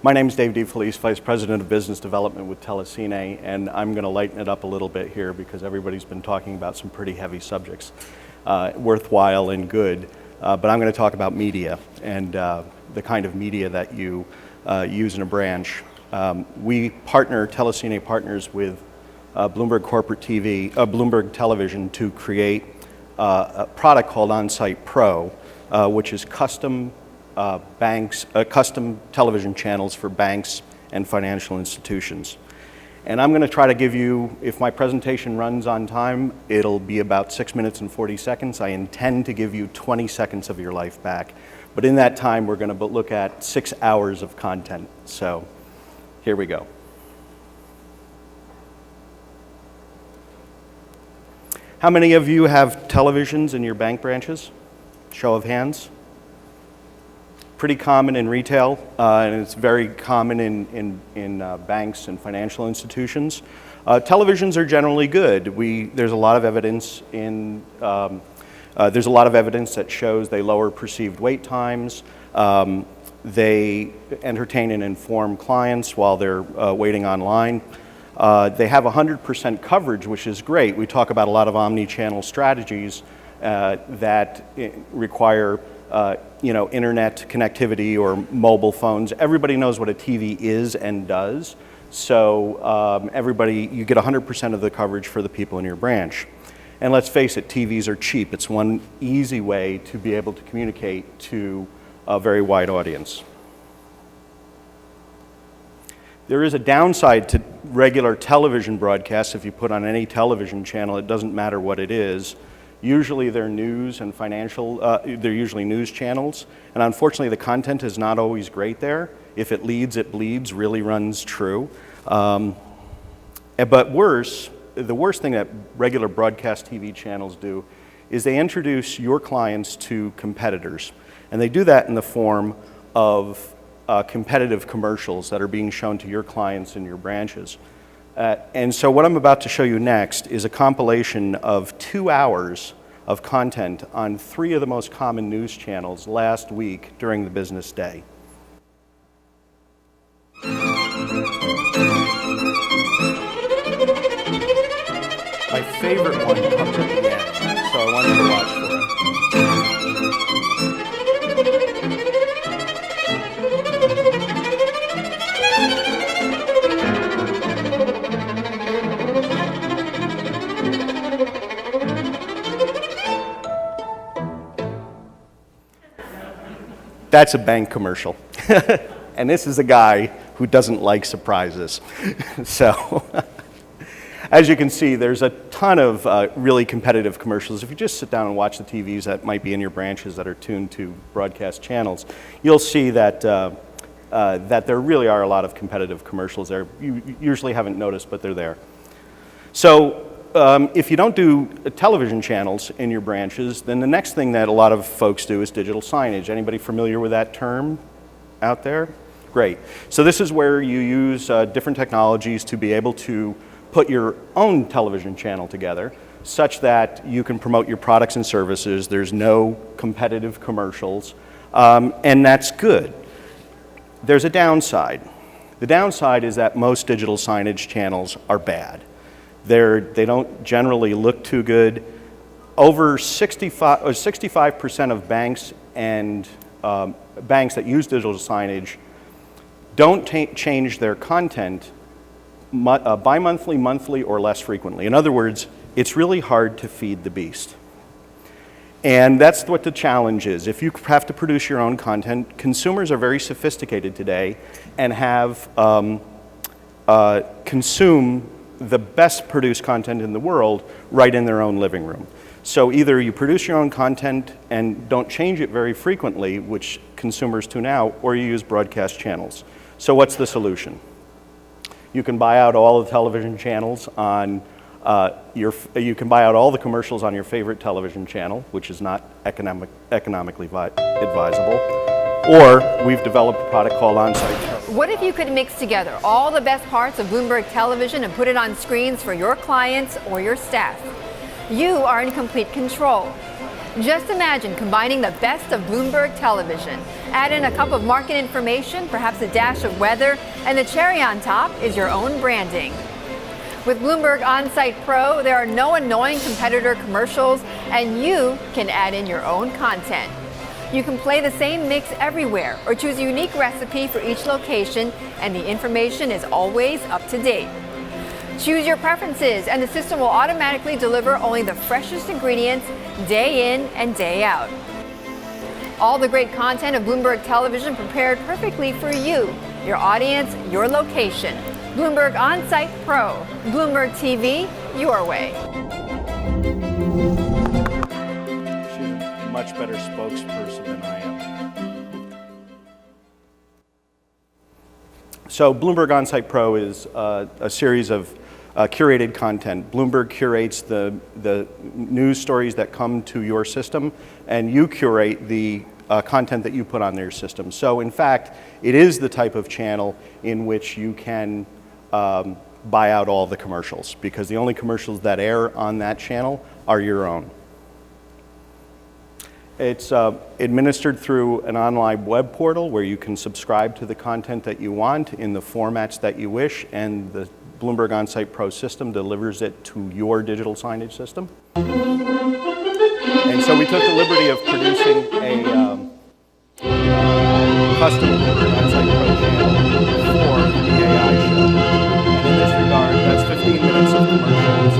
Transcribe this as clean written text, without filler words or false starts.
My name is Dave Defelici, Vice President of Business Development with Telecine, and I'm going to lighten it up a little bit here because everybody's been talking about some pretty heavy subjects, worthwhile and good, but I'm going to talk about media and the kind of media that you use in a branch. Telecine partners with Bloomberg Corporate TV, Bloomberg Television to create a product called OnSite Pro, which is custom television channels for banks and financial institutions. And I'm going to try to give you, if my presentation runs on time, it'll be about 6 minutes and 40 seconds. I intend to give you 20 seconds of your life back. But in that time, we're going to look at 6 hours of content. So here we go. How many of you have televisions in your bank branches? Show of hands. Pretty common in retail, and it's very common in banks and financial institutions. Televisions are generally good. There's a lot of evidence that shows they lower perceived wait times. They entertain and inform clients while they're waiting online. They have 100% coverage, which is great. We talk about a lot of omni-channel strategies that require internet connectivity or mobile phones. Everybody knows what a TV is and does. So you get 100% of the coverage for the people in your branch. And let's face it, TVs are cheap. It's one easy way to be able to communicate to a very wide audience. There is a downside to regular television broadcasts. If you put on any television channel, it doesn't matter what it is. Usually they're news and financial, they're usually news channels, and unfortunately the content is not always great there. If it leads, it bleeds, really runs true. But the worst thing that regular broadcast TV channels do is they introduce your clients to competitors. And they do that in the form of competitive commercials that are being shown to your clients in your branches. And so what I'm about to show you next is a compilation of 2 hours of content on 3 of the most common news channels last week during the business day. My favorite one comes at the end, so I want you to watch for it. That's a bank commercial. And this is a guy who doesn't like surprises. So, as you can see, there's a ton of really competitive commercials. If you just sit down and watch the TVs that might be in your branches that are tuned to broadcast channels, you'll see that, that there really are a lot of competitive commercials there. You usually haven't noticed, but they're there. So, if you don't do television channels in your branches, then the next thing that a lot of folks do is digital signage. Anybody familiar with that term out there? Great. So this is where you use different technologies to be able to put your own television channel together such that you can promote your products and services. There's no competitive commercials, and that's good. There's a downside. The downside is that most digital signage channels are bad. They don't generally look too good. Over 65% of banks and banks that use digital signage don't change their content bi-monthly, monthly, or less frequently. In other words, it's really hard to feed the beast. And that's what the challenge is. If you have to produce your own content, consumers are very sophisticated today and have consume the best produced content in the world right in their own living room. So either you produce your own content and don't change it very frequently, which consumers tune out, or you use broadcast channels. So what's the solution? You can buy out all the television channels on you can buy out all the commercials on your favorite television channel, which is not economically advisable, or we've developed a product called OnSite. What if you could mix together all the best parts of Bloomberg Television and put it on screens for your clients or your staff? You are in complete control. Just imagine combining the best of Bloomberg Television. Add in a cup of market information, perhaps a dash of weather, and the cherry on top is your own branding. With Bloomberg OnSite Pro, there are no annoying competitor commercials, and you can add in your own content. You can play the same mix everywhere or choose a unique recipe for each location, and the information is always up to date. Choose your preferences, and the system will automatically deliver only the freshest ingredients day in and day out. All the great content of Bloomberg Television prepared perfectly for you, your audience, your location. Bloomberg OnSite Pro. Bloomberg TV, your way. She's a much better spokesperson than I am. So Bloomberg OnSite Pro is a series of curated content. Bloomberg curates the news stories that come to your system, and you curate the content that you put on their system. So in fact, it is the type of channel in which you can buy out all the commercials, because the only commercials that air on that channel are your own. It's administered through an online web portal where you can subscribe to the content that you want in the formats that you wish, and the Bloomberg OnSite Pro system delivers it to your digital signage system. And so we took the liberty of producing a custom Bloomberg OnSite Pro channel for the BAI show. And in this regard, that's 15 minutes of commercials,